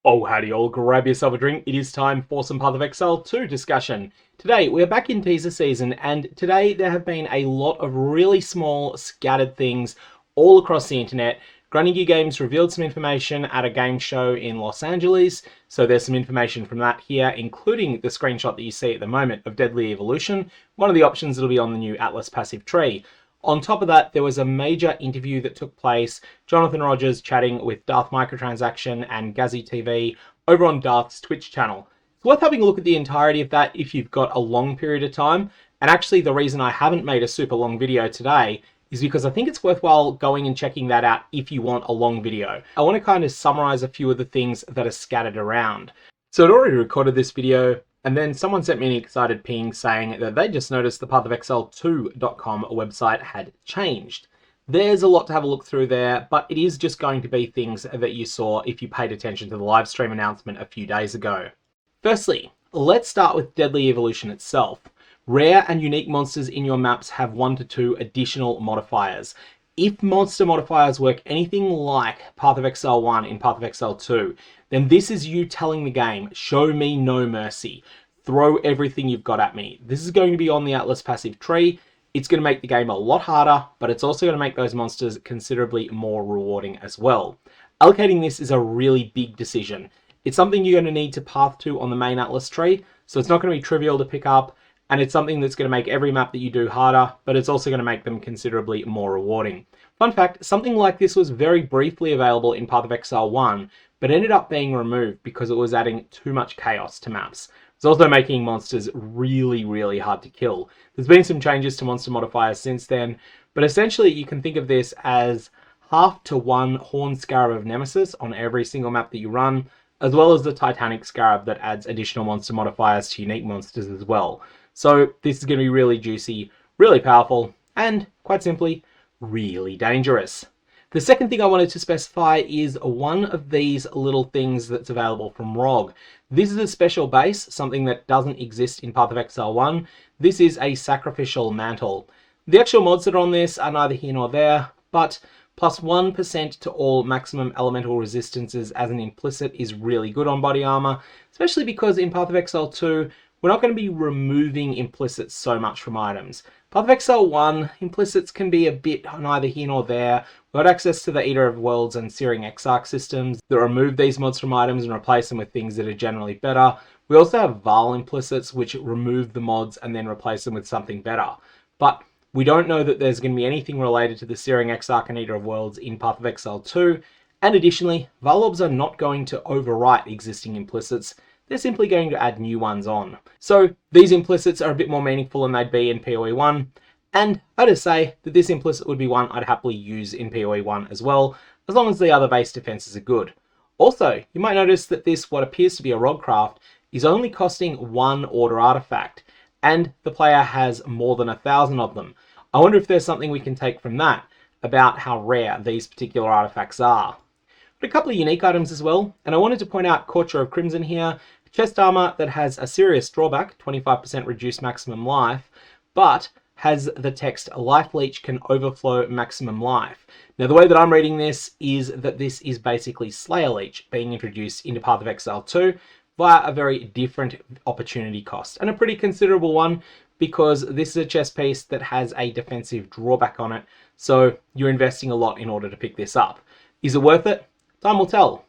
Oh, howdy all, grab yourself a drink. It is time for some PathOfExile 2 discussion. Today, we're back in teaser season, and today there have been a lot of really small, scattered things all across the internet. Grungy Games revealed some information at a game show in Los Angeles, so there's some information from that here, including the screenshot that you see at the moment of Deadly Evolution, one of the options that'll be on the new Atlas passive tree. On top of that, there was a major interview that took place, Jonathan Rogers chatting with Darth Microtransaction and Gazzy TV over on Darth's Twitch channel. It's worth having a look at the entirety of that if you've got a long period of time. And actually the reason I haven't made a super long video today is because I think it's worthwhile going and checking that out if you want a long video. I want to kind of summarize a few of the things that are scattered around. So I'd already recorded this video, and then someone sent me an excited ping saying that they just noticed the PathOfExile2.com website had changed. There's a lot to have a look through there, but it is just going to be things that you saw if you paid attention to the live stream announcement a few days ago. Firstly, let's start with Deadly Evolution itself. Rare and unique monsters in your maps have 1 to 2 additional modifiers. If monster modifiers work anything like PathOfExile 1 in PathOfExile 2, then this is you telling the game, show me no mercy. Throw everything you've got at me. This is going to be on the Atlas passive tree. It's going to make the game a lot harder, but it's also going to make those monsters considerably more rewarding as well. Allocating this is a really big decision. It's something you're going to need to path to on the main Atlas tree, so it's not going to be trivial to pick up, and it's something that's going to make every map that you do harder, but it's also going to make them considerably more rewarding. Fun fact, something like this was very briefly available in PathOfExile 1, but ended up being removed because it was adding too much chaos to maps. It's also making monsters really hard to kill. There's been some changes to monster modifiers since then, but essentially you can think of this as 1/2 to 1 Horned Scarab of Nemesis on every single map that you run, as well as the Titanic Scarab that adds additional monster modifiers to unique monsters as well. So this is going to be really juicy, really powerful, and quite simply, really dangerous. The second thing I wanted to specify is one of these little things that's available from ROG. This is a special base, something that doesn't exist in PathOfExile 1. This is a Sacrificial Mantle. The actual mods that are on this are neither here nor there, but plus 1% to all maximum elemental resistances as an implicit is really good on body armor, especially because in PathOfExile 2, we're not going to be removing implicits so much from items. PathOfExile 1, implicits can be a bit neither here nor there. We've got access to the Eater of Worlds and Searing Exarch systems that remove these mods from items and replace them with things that are generally better. We also have Val implicits, which remove the mods and then replace them with something better. But we don't know that there's going to be anything related to the Searing Exarch and Eater of Worlds in PathOfExile 2. And additionally, Val orbs are not going to overwrite existing implicits. They're simply going to add new ones on. So these implicits are a bit more meaningful than they'd be in POE1, and I'd just say that this implicit would be one I'd happily use in POE1 as well, as long as the other base defenses are good. Also, you might notice that this, what appears to be a ROG craft, is only costing 1 order artifact, and the player has more than 1,000 of them. I wonder if there's something we can take from that about how rare these particular artifacts are. But a couple of unique items as well, and I wanted to point out Courture of Crimson here. Chest armor that has a serious drawback, 25% reduced maximum life, but has the text Life Leech can overflow maximum life. Now the way that I'm reading this is that this is basically Slayer Leech being introduced into PathOfExile 2 via a very different opportunity cost, and a pretty considerable one because this is a chest piece that has a defensive drawback on it, so you're investing a lot in order to pick this up. Is it worth it? Time will tell.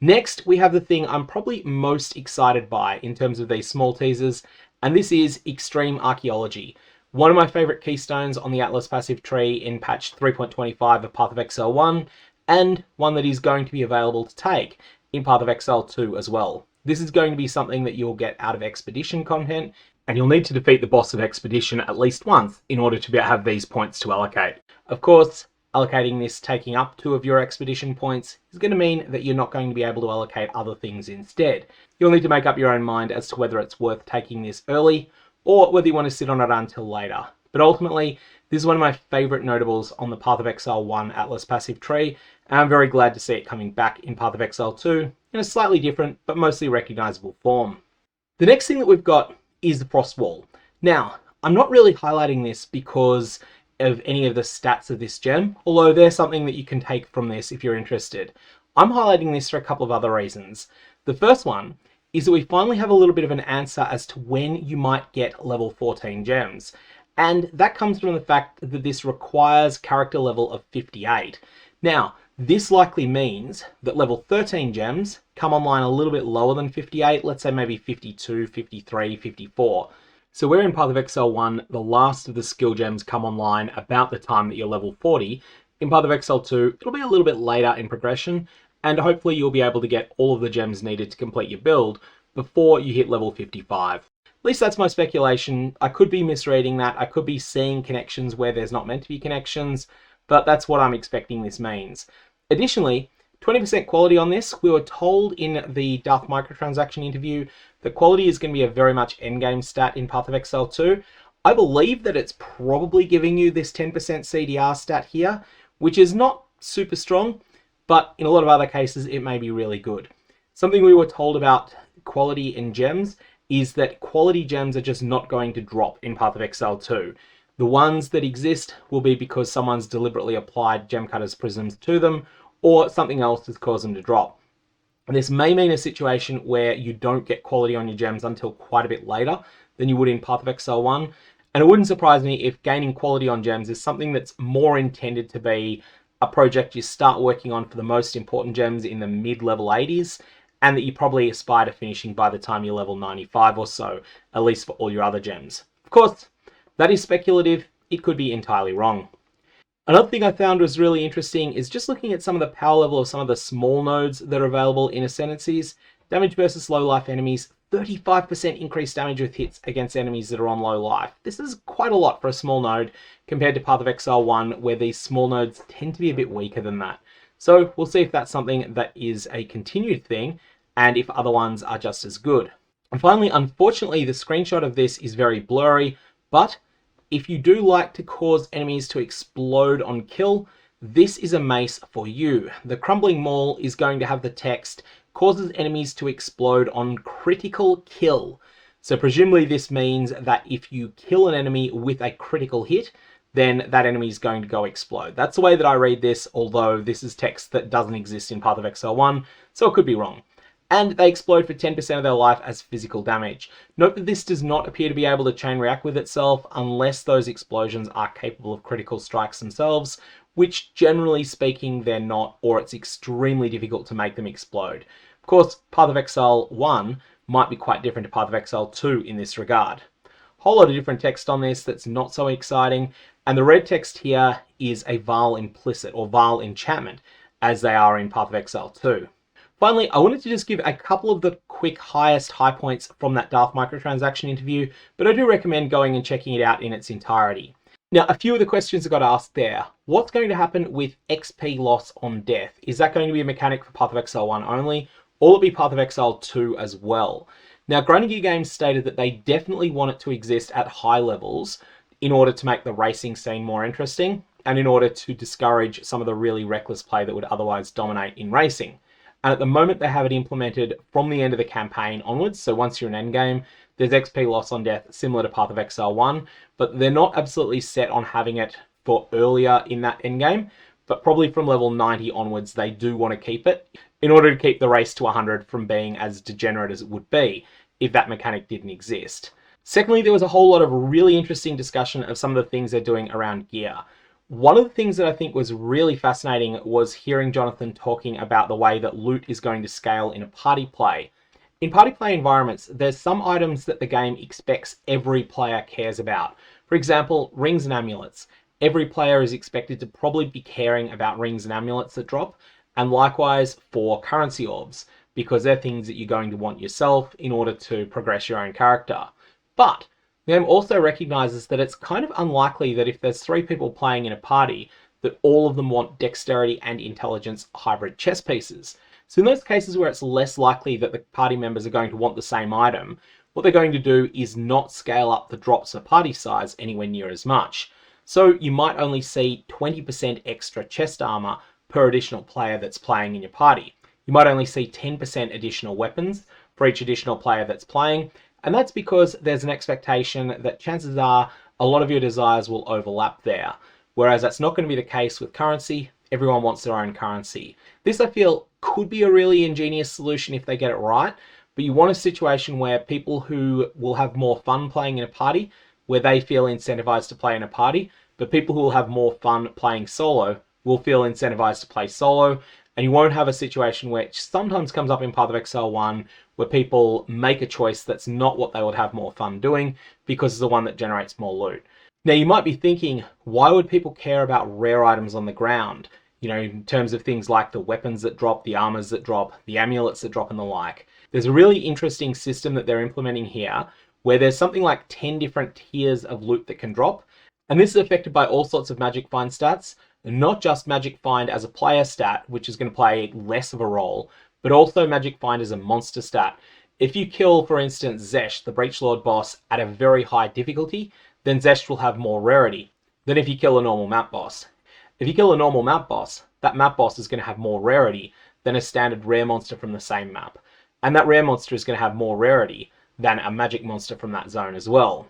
Next, we have the thing I'm probably most excited by in terms of these small teasers, and this is Extreme Archaeology. One of my favorite keystones on the Atlas passive tree in patch 3.25 of PathOfExile 1, and one that is going to be available to take in PathOfExile 2 as well. This is going to be something that you'll get out of Expedition content, and you'll need to defeat the boss of Expedition at least once in order to have these points to allocate. Of course, allocating this taking up 2 of your expedition points is going to mean that you're not going to be able to allocate other things instead. You'll need to make up your own mind as to whether it's worth taking this early or whether you want to sit on it until later. But ultimately, this is one of my favorite notables on the PathOfExile 1 Atlas passive tree, and I'm very glad to see it coming back in PathOfExile 2 in a slightly different but mostly recognizable form. The next thing that we've got is the Frost Wall. Now, I'm not really highlighting this because of any of the stats of this gem, although there's something that you can take from this if you're interested. I'm highlighting this for a couple of other reasons. The first one is that we finally have a little bit of an answer as to when you might get level 14 gems. And that comes from the fact that this requires character level of 58. Now, this likely means that level 13 gems come online a little bit lower than 58, let's say maybe 52, 53, 54. So where in PathOfExile 1, the last of the skill gems come online about the time that you're level 40, in PathOfExile 2, it'll be a little bit later in progression, and hopefully you'll be able to get all of the gems needed to complete your build before you hit level 55. At least that's my speculation. I could be misreading that. I could be seeing connections where there's not meant to be connections, but that's what I'm expecting this means. Additionally, 20% quality on this. We were told in the Darth microtransaction interview that quality is going to be a very much endgame stat in PathOfExile 2. I believe that it's probably giving you this 10% CDR stat here, which is not super strong, but in a lot of other cases, it may be really good. Something we were told about quality in gems is that quality gems are just not going to drop in PathOfExile 2. The ones that exist will be because someone's deliberately applied gem cutters prisms to them, or something else has caused them to drop. And this may mean a situation where you don't get quality on your gems until quite a bit later than you would in PathOfExile 1. And it wouldn't surprise me if gaining quality on gems is something that's more intended to be a project you start working on for the most important gems in the mid-level 80s, and that you probably aspire to finishing by the time you're level 95 or so, at least for all your other gems. Of course, that is speculative. It could be entirely wrong. Another thing I found was really interesting is just looking at some of the power level of some of the small nodes that are available in Ascendancies. Damage versus low life enemies, 35% increased damage with hits against enemies that are on low life. This is quite a lot for a small node compared to PathOfExile 1, where these small nodes tend to be a bit weaker than that. So we'll see if that's something that is a continued thing, and if other ones are just as good. And finally, unfortunately, the screenshot of this is very blurry, but if you do like to cause enemies to explode on kill, this is a mace for you. The Crumbling Maul is going to have the text, causes enemies to explode on critical kill. So presumably this means that if you kill an enemy with a critical hit, then that enemy is going to go explode. That's the way that I read this, although this is text that doesn't exist in PathOfExile 1, so it could be wrong. And they explode for 10% of their life as physical damage. Note that this does not appear to be able to chain react with itself unless those explosions are capable of critical strikes themselves, which generally speaking they're not, or it's extremely difficult to make them explode. Of course, PathOfExile 1 might be quite different to PathOfExile 2 in this regard. Whole lot of different text on this that's not so exciting, and the red text here is a Vaal Implicit or Vaal enchantment, as they are in PathOfExile 2. Finally, I wanted to just give a couple of the quick highest high points from that Darth microtransaction interview, but I do recommend going and checking it out in its entirety. Now, a few of the questions I got asked there. What's going to happen with XP loss on death? Is that going to be a mechanic for PathOfExile 1 only, or will it be PathOfExile 2 as well? Now, Grinding Games stated that they definitely want it to exist at high levels in order to make the racing scene more interesting, and in order to discourage some of the really reckless play that would otherwise dominate in racing. And at the moment, they have it implemented from the end of the campaign onwards. So once you're in endgame, there's XP loss on death, similar to PathOfExile 1, but they're not absolutely set on having it for earlier in that endgame. But probably from level 90 onwards, they do want to keep it in order to keep the race to 100 from being as degenerate as it would be if that mechanic didn't exist. Secondly, there was a whole lot of really interesting discussion of some of the things they're doing around gear. One of the things that I think was really fascinating was hearing Jonathan talking about the way that loot is going to scale in a party play. In party play environments, there's some items that the game expects every player cares about. For example, rings and amulets. Every player is expected to probably be caring about rings and amulets that drop, and likewise for currency orbs, because they're things that you're going to want yourself in order to progress your own character. But the game also recognizes that it's kind of unlikely that if there's 3 people playing in a party, that all of them want dexterity and intelligence hybrid chess pieces. So in those cases where it's less likely that the party members are going to want the same item, what they're going to do is not scale up the drops for party size anywhere near as much. So you might only see 20% extra chest armor per additional player that's playing in your party. You might only see 10% additional weapons for each additional player that's playing, and that's because there's an expectation that chances are a lot of your desires will overlap there. Whereas that's not going to be the case with currency. Everyone wants their own currency. This, I feel, could be a really ingenious solution if they get it right, but you want a situation where people who will have more fun playing in a party, where they feel incentivized to play in a party, but people who will have more fun playing solo will feel incentivized to play solo, and you won't have a situation which sometimes comes up in PathOfExile 1 where people make a choice that's not what they would have more fun doing because it's the one that generates more loot. Now you might be thinking, why would people care about rare items on the ground? You know, in terms of things like the weapons that drop, the armors that drop, the amulets that drop and the like. There's a really interesting system that they're implementing here where there's something like 10 different tiers of loot that can drop. And this is affected by all sorts of Magic Find stats, not just Magic Find as a player stat, which is going to play less of a role, but also Magic Find as a monster stat. If you kill, for instance, Zesh, the Breachlord boss, at a very high difficulty, then Zesh will have more rarity than if you kill a normal map boss. If you kill a normal map boss, that map boss is going to have more rarity than a standard rare monster from the same map. And that rare monster is going to have more rarity than a magic monster from that zone as well.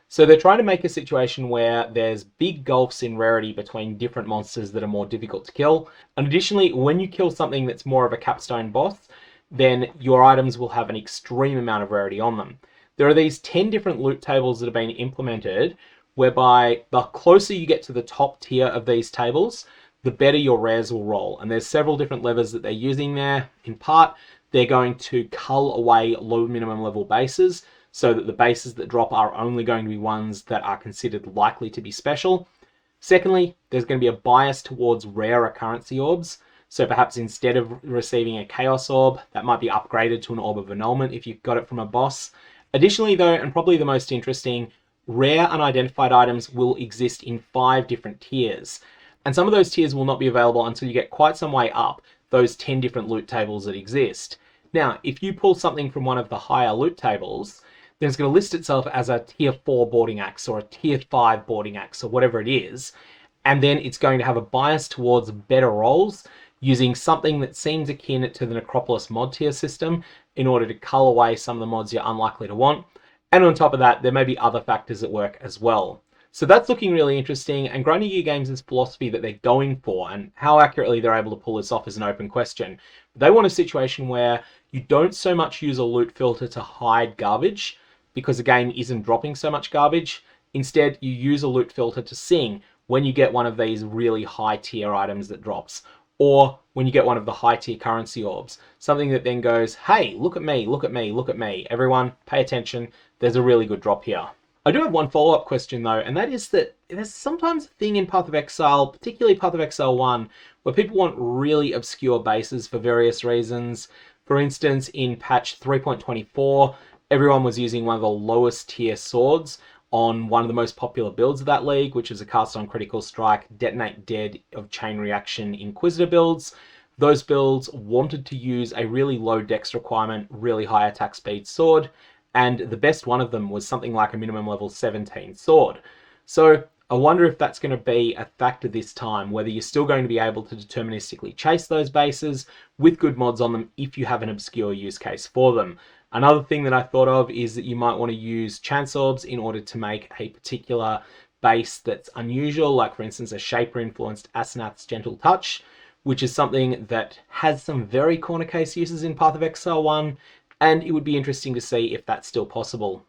So they're trying to make a situation where there's big gulfs in rarity between different monsters that are more difficult to kill. And additionally, when you kill something that's more of a capstone boss, then your items will have an extreme amount of rarity on them. There are these 10 different loot tables that have been implemented, whereby the closer you get to the top tier of these tables, the better your rares will roll. And there's several different levers that they're using there. In part, they're going to cull away low minimum level bases, so that the bases that drop are only going to be ones that are considered likely to be special. Secondly, there's going to be a bias towards rarer currency orbs. So perhaps instead of receiving a Chaos Orb, that might be upgraded to an Orb of Annulment if you've got it from a boss. Additionally though, and probably the most interesting, rare unidentified items will exist in 5 different tiers. And some of those tiers will not be available until you get quite some way up those 10 different loot tables that exist. Now, if you pull something from one of the higher loot tables, then it's going to list itself as a tier 4 boarding axe or a tier 5 boarding axe or whatever it is. And then it's going to have a bias towards better rolls using something that seems akin to the Necropolis mod tier system in order to cull away some of the mods you're unlikely to want. And on top of that, there may be other factors at work as well. So that's looking really interesting, and Grinding Gear Games' philosophy that they're going for and how accurately they're able to pull this off is an open question. They want a situation where you don't so much use a loot filter to hide garbage, because the game isn't dropping so much garbage. Instead, you use a loot filter to sing when you get one of these really high tier items that drops, or when you get one of the high tier currency orbs, something that then goes, hey, look at me, look at me, look at me. Everyone, pay attention. There's a really good drop here. I do have one follow-up question though, and that is that there's sometimes a thing in PathOfExile, particularly PathOfExile 1, where people want really obscure bases for various reasons. For instance, in patch 3.24, everyone was using one of the lowest tier swords on one of the most popular builds of that league, which is a Cast on Critical Strike, Detonate Dead of Chain Reaction Inquisitor builds. Those builds wanted to use a really low dex requirement, really high attack speed sword, and the best one of them was something like a minimum level 17 sword. So I wonder if that's going to be a factor this time, whether you're still going to be able to deterministically chase those bases with good mods on them if you have an obscure use case for them. Another thing that I thought of is that you might want to use chance orbs in order to make a particular base that's unusual, like for instance a Shaper influenced Asenath's Gentle Touch, which is something that has some very corner case uses in PathOfExile 1, and it would be interesting to see if that's still possible.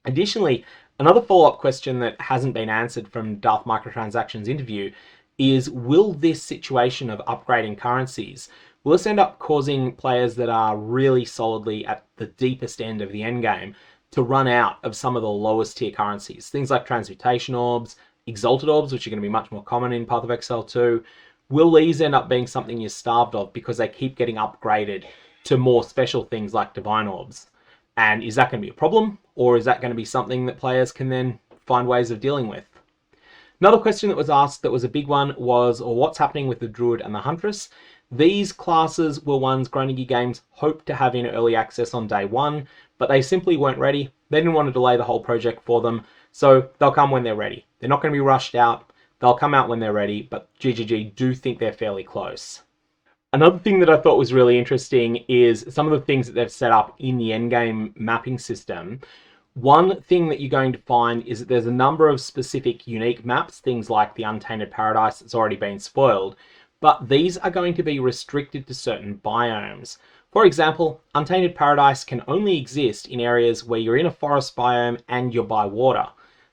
Additionally, another follow-up question that hasn't been answered from Darth Microtransactions interview is, will this situation of upgrading currencies, will this end up causing players that are really solidly at the deepest end of the endgame to run out of some of the lowest tier currencies? Things like Transmutation Orbs, Exalted Orbs, which are going to be much more common in PathOfExile 2. Will these end up being something you're starved of because they keep getting upgraded to more special things like Divine Orbs? And is that going to be a problem, or is that going to be something that players can then find ways of dealing with? Another question that was asked that was a big one was, what's happening with the Druid and the Huntress? These classes were ones Grinding Gear Games hoped to have in early access on day one, but they simply weren't ready. They didn't want to delay the whole project for them, so they'll come when they're ready. They're not going to be rushed out. They'll come out when they're ready, but GGG do think they're fairly close. Another thing that I thought was really interesting is some of the things that they've set up in the endgame mapping system. One thing that you're going to find is that there's a number of specific unique maps, things like the Untainted Paradise that's already been spoiled, but these are going to be restricted to certain biomes. For example, Untainted Paradise can only exist in areas where you're in a forest biome and you're by water.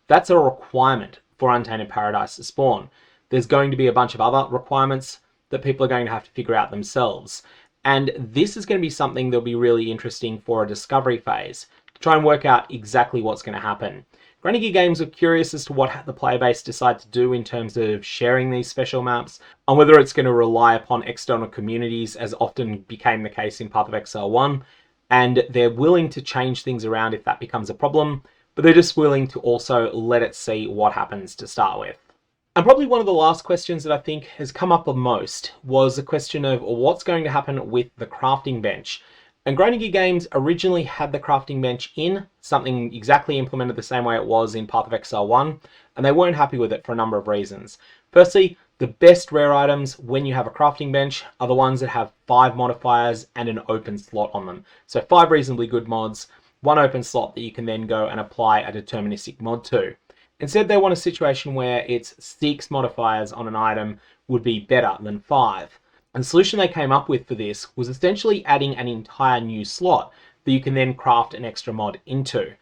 That's a requirement for Untainted Paradise to spawn. There's going to be a bunch of other requirements that people are going to have to figure out themselves. And this is going to be something that'll be really interesting for a discovery phase, to try and work out exactly what's going to happen. Granny Gear Games were curious as to what the player base decide to do in terms of sharing these special maps, and whether it's going to rely upon external communities, as often became the case in PathOfExile 1, and they're willing to change things around if that becomes a problem, but they're just willing to also let it see what happens to start with. And probably one of the last questions that I think has come up the most was the question of what's going to happen with the crafting bench. And Granny Gear Games originally had the crafting bench in, something exactly implemented the same way it was in PathOfExile 1, and they weren't happy with it for a number of reasons. Firstly, the best rare items when you have a crafting bench are the ones that have 5 modifiers and an open slot on them. So 5 reasonably good mods, 1 open slot that you can then go and apply a deterministic mod to. Instead, they want a situation where it's 6 modifiers on an item would be better than 5. And the solution they came up with for this was essentially adding an entire new slot that you can then craft an extra mod into.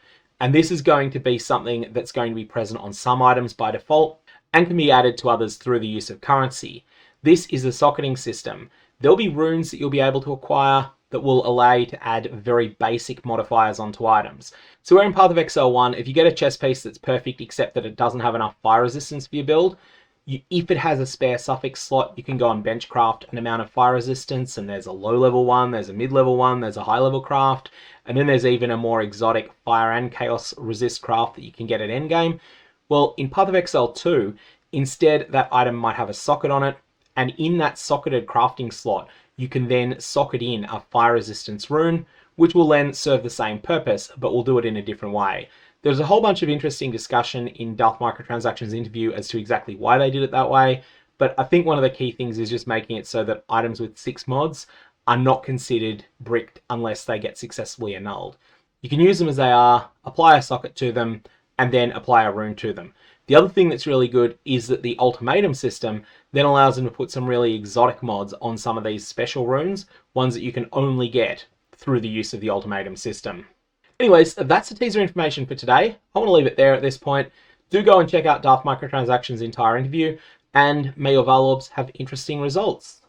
And this is going to be something that's going to be present on some items by default and can be added to others through the use of currency. This is a socketing system. There'll be runes that you'll be able to acquire that will allow you to add very basic modifiers onto items. So where in PathOfExile 1, if you get a chest piece that's perfect except that it doesn't have enough fire resistance for your build, if it has a spare suffix slot, you can go and benchcraft an amount of fire resistance, and there's a low level one, there's a mid level one, there's a high level craft, and then there's even a more exotic fire and chaos resist craft that you can get at endgame. Well, in PathOfExile 2, instead that item might have a socket on it, and in that socketed crafting slot, you can then socket in a fire resistance rune, which will then serve the same purpose, but will do it in a different way. There's a whole bunch of interesting discussion in Darth Microtransactions' interview as to exactly why they did it that way, but I think one of the key things is just making it so that items with 6 mods are not considered bricked unless they get successfully annulled. You can use them as they are, apply a socket to them, and then apply a rune to them. The other thing that's really good is that the ultimatum system then allows them to put some really exotic mods on some of these special runes, ones that you can only get through the use of the ultimatum system. Anyways, that's the teaser information for today. I want to leave it there at this point. Do go and check out Darth Microtransactions' entire interview, and may your Val Orbs have interesting results.